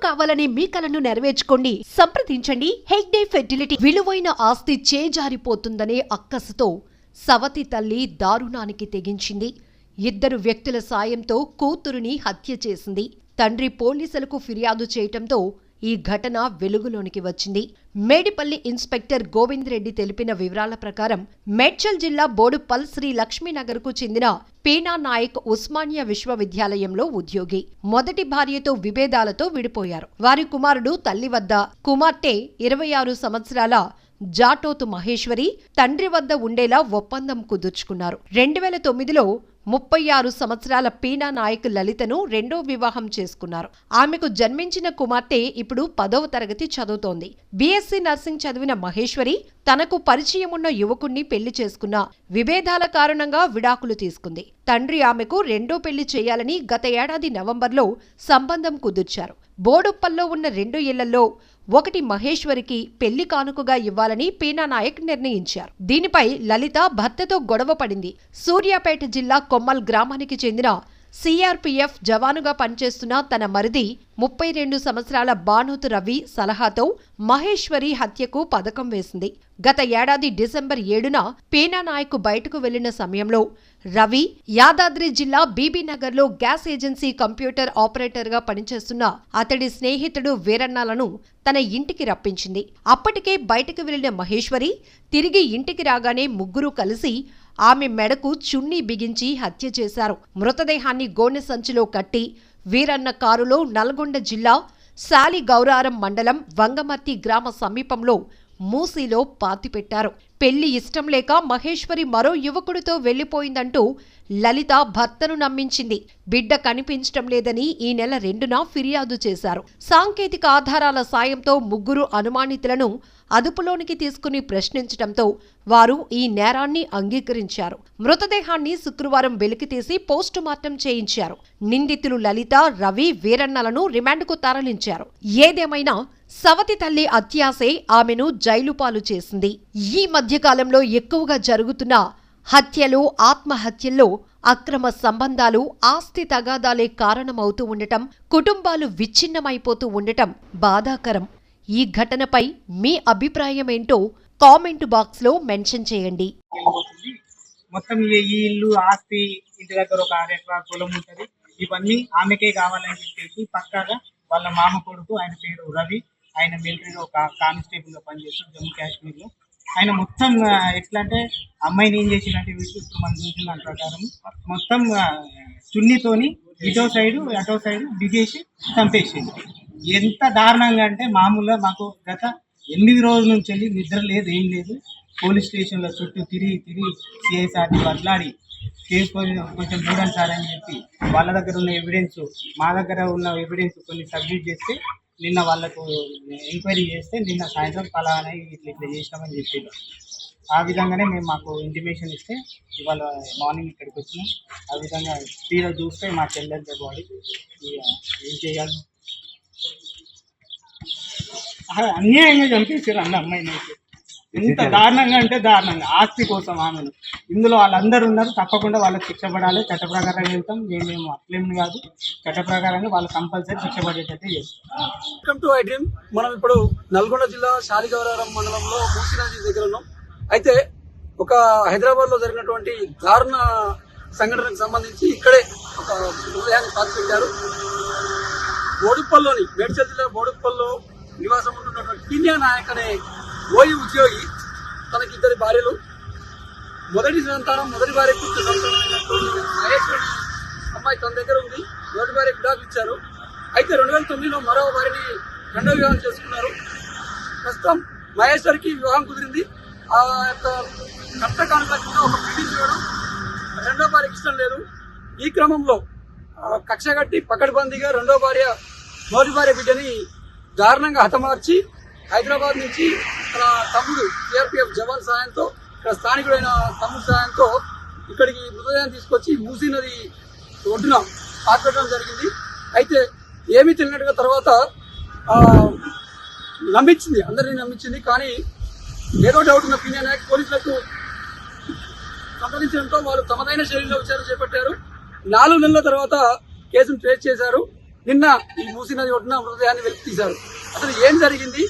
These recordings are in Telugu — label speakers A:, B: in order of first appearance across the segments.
A: కావాలని మీ కలను నెరవేర్చుకోండి. సంప్రదించండి హెగ్డే ఫెర్టిలిటీ. విలువైన ఆస్తి చేజారిపోతుందనే అక్కసుతో సవతి తల్లి దారుణానికి తెగించింది. 2 వ్యక్తుల సాయంతో కూతురుని హత్య చేసింది. తండ్రి పోలీసులకు ఫిర్యాదు చేయటంతో ఈ ఘటన వెలుగులోనికి వచ్చింది. మేడిపల్లి ఇన్స్పెక్టర్ గోవింద్ రెడ్డి తెలిపిన వివరాల ప్రకారం మేడ్చల్ జిల్లా బోడుప్పల్ శ్రీ లక్ష్మీనగర్కు చెందిన పీనా నాయక్ ఉస్మానియా విశ్వవిద్యాలయంలో ఉద్యోగి. మొదటి భార్యతో విభేదాలతో విడిపోయారు. వారి కుమారుడు తల్లి వద్ద, కుమార్తె 26 సంవత్సరాల జాటోతు మహేశ్వరి తండ్రి వద్ద ఉండేలా ఒప్పందం కుదుర్చుకున్నారు. 2009లో 36 సంవత్సరాల పీనా నాయక్ లలితను రెండో వివాహం చేసుకున్నారు. ఆమెకు జన్మించిన కుమార్తె ఇప్పుడు 10వ తరగతి చదువుతోంది. బీఎస్సీ నర్సింగ్ చదివిన మహేశ్వరి తనకు పరిచయమున్న యువకుణ్ణి పెళ్లి చేసుకున్న విభేదాల కారణంగా విడాకులు తీసుకుంది. తండ్రి ఆమెకు రెండో పెళ్లి చేయాలని గత ఏడాది నవంబర్లో సంబంధం కుదుర్చారు. బోడుప్పల్లో ఉన్న 2 ఇళ్లలో ఒకటి మహేశ్వరికి పెళ్లి కానుకగా ఇవ్వాలని పీనా నాయక్ నిర్ణయించారు. దీనిపై లలిత భర్తతో గొడవ పడింది. సూర్యాపేట జిల్లా కొమ్మల్ గ్రామానికి చెందిన సిఆర్పీఎఫ్ జవానుగా పనిచేస్తున్న తన మరిది 32 సంవత్సరాల బానోతు రవి సలహాతో మహేశ్వరి హత్యకు పథకం వేసింది. గత ఏడాది డిసెంబర్ 7న పీనా నాయక్ బయటకు వెళ్లిన సమయంలో రవి యాదాద్రి జిల్లా బీబీనగర్లో గ్యాస్ ఏజెన్సీ కంప్యూటర్ ఆపరేటర్గా పనిచేస్తున్న అతడి స్నేహితుడు వీరన్నలను తన ఇంటికి రప్పించింది. అప్పటికే బయటకు వెళ్లిన మహేశ్వరి తిరిగి ఇంటికి రాగానే ముగ్గురు కలిసి ఆమె మెడకు చున్నీ బిగించి హత్య చేశారు. మృతదేహాన్ని గోనె సంచిలో కట్టి వీరన్న కారులో నల్గొండ జిల్లా సాలిగౌరారం మండలం వంగమర్తి గ్రామ సమీపంలో మూసీలో పాతిపెట్టారు. పెళ్లి ఇష్టం లేక మహేశ్వరి మరో యువకుడితో వెళ్లిపోయిందంటూ లలిత భర్తను నమ్మించింది. బిడ్డ కనిపించటం లేదని ఈ నెల 2న ఫిర్యాదు చేశారు. సాంకేతిక ఆధారాల సాయంతో ముగ్గురు అనుమానితులను అదుపులోనికి తీసుకుని ప్రశ్నించటంతో వారు ఈ నేరాన్ని అంగీకరించారు. మృతదేహాన్ని శుక్రవారం వెలికితీసి పోస్టుమార్టం చేయించారు. నిందితులు లలిత, రవి, వీరన్నలను రిమాండ్కు తరలించారు. ఏదేమైనా సవతి తల్లి అత్యాసే ఆమెను జైలు పాలు చేసింది. ఈ మధ్యకాలంలో ఎక్కువగా జరుగుతున్న హత్యలు, ఆత్మహత్యల్లో అక్రమ సంబంధాలు, ఆస్తి తగాదాలే కారణమవుతూ ఉండటం, కుటుంబాలు విచ్ఛిన్నమైపోతూ ఉండటం బాధాకరం. ఈ ఘటనపై మీ అభిప్రాయమేంటో కామెంట్ బాక్స్ లో మెన్షన్ చేయండి.
B: మొత్తం ఈ ఇల్లు, ఆస్తి, ఇంటి దగ్గర ఒక 6 ఎకరాల పొలం ఉంటుంది. ఇవన్నీ ఆమెకే కావాలని చెప్పేసి పక్కాగా వాళ్ళ మామ కొడుకు, ఆయన పేరు రవి, ఆయన మిలిటరీలో ఒక కానిస్టేబుల్ గా పనిచేస్తాడు జమ్మూ కాశ్మీర్ లో. ఆయన మొత్తం ఎట్లా అంటే అమ్మాయిని ఏం చేసినట్టు ఇప్పుడు మనం చూసిన దాని ప్రకారం మొత్తం చున్నీతోని ఇటో సైడు అటో సైడు బిగేసి చంపేసింది. ఎంత దారుణంగా అంటే మామూలుగా మాకు గత 8 రోజుల నుంచి వెళ్ళి నిద్ర లేదు, ఏం లేదు. పోలీస్ స్టేషన్లో చుట్టూ తిరిగి సిఐ సార్ని బదలాడి కేసు కొంచెం చూడండి సార్ అని చెప్పి వాళ్ళ దగ్గర ఉన్న ఎవిడెన్స్, మా దగ్గర ఉన్న ఎవిడెన్స్ కొన్ని సబ్మిట్ చేస్తే నిన్న వాళ్ళకు ఎంక్వైరీ చేస్తే నిన్న సాయంత్రం ఫలానా ఇట్లా చేసినామని చెప్పారు. ఆ విధంగానే మేము మాకు ఇంటిమేషన్ ఇస్తే ఇవాళ మార్నింగ్ ఇక్కడికి వచ్చినాం. ఆ విధంగా తీరా చూస్తే మా చెల్లెలతో బాడీ ఏం చేయాలి, అన్యాయంగా చంపేసారు అన్న అమ్మాయిని. అయితే ఎంత దారుణంగా అంటే దారుణంగా, ఆస్తి కోసం ఆమెను. ఇందులో వాళ్ళందరూ ఉన్నారు, తప్పకుండా వాళ్ళకి శిక్ష పడాలి. చట్ట ప్రకారంగా వెళ్తాం, మేము అట్లేం కాదు, చట్ట ప్రకారంగా వాళ్ళు కంపల్సరీ శిక్ష పడేటట్టే చేస్తాం.
C: Welcome to I dream. మనం ఇప్పుడు నల్గొండ జిల్లా సాలిగౌరారం మండలంలో మూసీ నది దగ్గర ఉన్నాం. అయితే ఒక హైదరాబాద్ లో జరిగినటువంటి దారుణ సంఘటనకు సంబంధించి ఇక్కడే ఒక మృతదేహాన్ని పాతిపెట్టారు. బోడుప్పల్లోని మేడ్చల్ జిల్లా బోడుప్పల్లో నివాసం ఉంటున్నటువంటి పీనా నాయక్ అనే ఓయి ఉద్యోగి, తనకి 2 భార్యలు. మొదటి సంతానం, మొదటి భార్య మహేశ్వరి అమ్మాయి తన దగ్గర ఉంది. మొదటి భార్య విడాకులు ఇచ్చారు. అయితే 2009లో మరో భార్యని రెండో వివాహం చేసుకున్నారు. ప్రస్తుతం మహేశ్వరికి వివాహం కుదిరింది. ఆ యొక్క కట్ట కానుక కింద ఒక బిల్డింగ్ చేయడం రెండో భార్యకి ఇష్టం లేదు. ఈ క్రమంలో కక్ష కట్టి పకడ్బందీగా రెండో భార్య, మొదటి భార్య బిడ్డని దారుణంగా హతమార్చి హైదరాబాద్ నుంచి తన తమ్ముడు సిఆర్పీఎఫ్ జవాన్ సాయంతో, ఇక్కడ స్థానికుడైన తమ్ముడు సాయంతో ఇక్కడికి మృతదేహాన్ని తీసుకొచ్చి మూసీ నది ఒడ్డున పాతిపెట్టడం జరిగింది. అయితే ఏమీ తెలియనట్టుగా తర్వాత నమ్మించింది, అందరినీ నమ్మించింది. కానీ ఏదో డౌట్ ఉన్న పీనా నాయక్ పోలీసులకు సంప్రదించడంతో వాళ్ళు తమదైన శైలిలో విచారణ చేపట్టారు. 4 నెలల తర్వాత కేసును ట్రేస్ చేశారు. నిన్న ఈ మూసీ నది ఒడ్డున మృతదేహాన్ని వెలికి తీశారు. అసలు ఏం జరిగింది,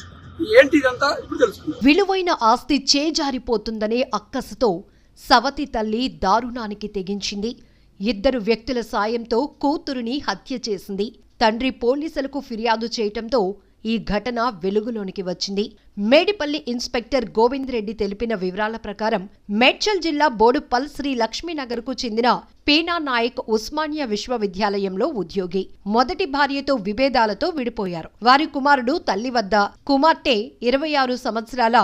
C: ఏంటి ఇదంతా ఇప్పుడు తెలుసుకుందాం.
A: విలువైన ఆస్తి చేజారిపోతుందనే అక్కసుతో సవతి తల్లి దారుణానికి తెగించింది. ఇద్దరు వ్యక్తుల సాయంతో కూతురుని హత్య చేసింది. తండ్రి పోలీసులకు ఫిర్యాదు చేయటంతో ఈ ఘటన వెలుగులోనికి వచ్చింది. మేడిపల్లి ఇన్స్పెక్టర్ గోవింద్ రెడ్డి తెలిపిన వివరాల ప్రకారం మేడ్చల్ జిల్లా బోడుపల్ శ్రీ లక్ష్మీనగర్కు చెందిన పీనా నాయక్ ఉస్మానియా విశ్వవిద్యాలయంలో ఉద్యోగి. మొదటి భార్యతో విభేదాలతో విడిపోయారు. వారి కుమారుడు తల్లి వద్ద, కుమార్తె 26 సంవత్సరాల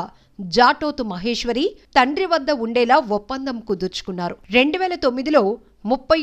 A: జాటోతు మహేశ్వరి తండ్రి వద్ద ఉండేలా ఒప్పందం కుదుర్చుకున్నారు. 2009లో 30